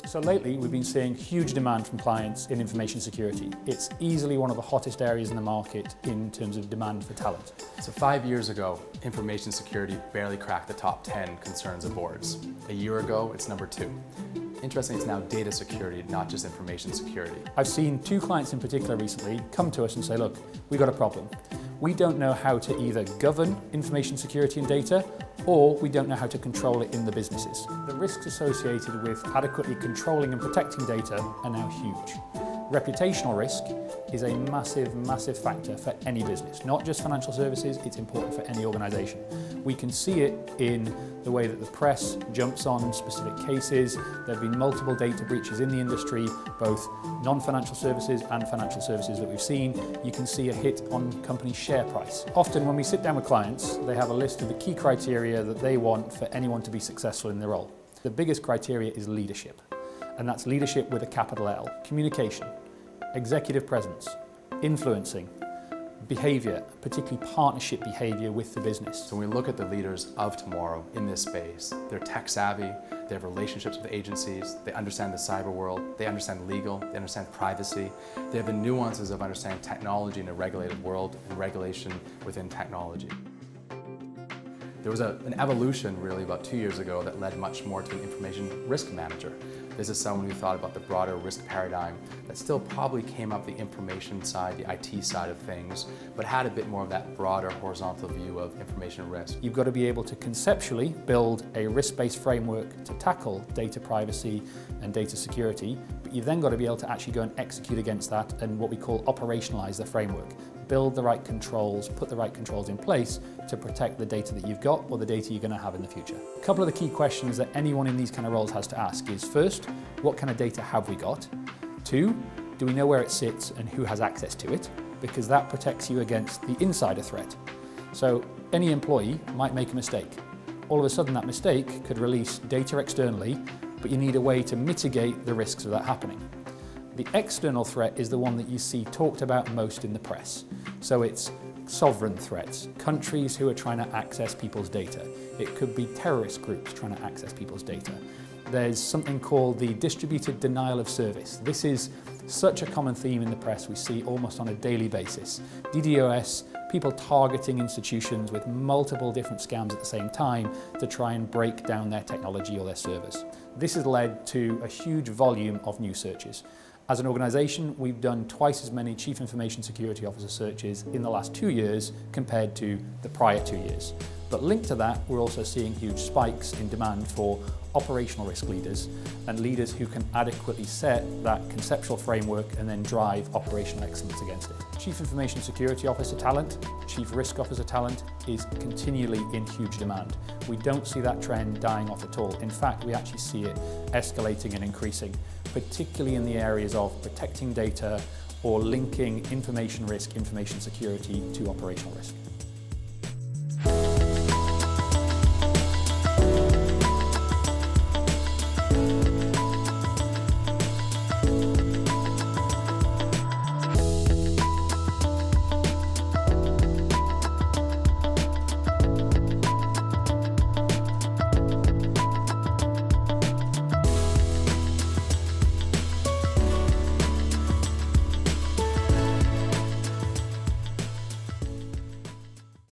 So lately we've been seeing huge demand from clients in information security. It's easily one of the hottest areas in the market in terms of demand for talent. So 5 years ago, information security barely cracked the top 10 concerns of boards. A year ago, it's number 2. Interestingly, it's now data security, not just information security. I've seen 2 clients in particular recently come to us and say, look, we've got a problem. We don't know how to either govern information security and data, or we don't know how to control it in the businesses. The risks associated with adequately controlling and protecting data are now huge. Reputational risk is a massive, massive factor for any business, not just financial services, it's important for any organisation. We can see it in the way that the press jumps on specific cases. There have been multiple data breaches in the industry, both non-financial services and financial services that we've seen. You can see a hit on company share price. Often when we sit down with clients, they have a list of the key criteria that they want for anyone to be successful in their role. The biggest criteria is leadership, and that's leadership with a capital L. Communication, executive presence, influencing, behaviour, particularly partnership behaviour with the business. So when we look at the leaders of tomorrow in this space, they're tech savvy, they have relationships with agencies, they understand the cyber world, they understand legal, they understand privacy, they have the nuances of understanding technology in a regulated world and regulation within technology. There was an evolution really about 2 years ago that led much more to an information risk manager. This is someone who thought about the broader risk paradigm that still probably came up the information side, the IT side of things, but had a bit more of that broader horizontal view of information risk. You've got to be able to conceptually build a risk-based framework to tackle data privacy and data security, but you've then got to be able to actually go and execute against that and what we call operationalize the framework. Build the right controls, put the right controls in place to protect the data that you've got or the data you're going to have in the future. A couple of the key questions that anyone in these kind of roles has to ask is, first, what kind of data have we got? 2, do we know where it sits and who has access to it? Because that protects you against the insider threat. So any employee might make a mistake. All of a sudden that mistake could release data externally, but you need a way to mitigate the risks of that happening. The external threat is the one that you see talked about most in the press. So it's sovereign threats, countries who are trying to access people's data. It could be terrorist groups trying to access people's data. There's something called the distributed denial of service. This is such a common theme in the press we see almost on a daily basis. DDoS, people targeting institutions with multiple different scams at the same time to try and break down their technology or their servers. This has led to a huge volume of new searches. As an organisation, we've done twice as many Chief Information Security Officer searches in the last 2 years compared to the prior 2 years. But linked to that, we're also seeing huge spikes in demand for operational risk leaders and leaders who can adequately set that conceptual framework and then drive operational excellence against it. Chief Information Security Officer talent, Chief Risk Officer talent is continually in huge demand. We don't see that trend dying off at all. In fact, we actually see it escalating and increasing, particularly in the areas of protecting data or linking information risk, information security to operational risk.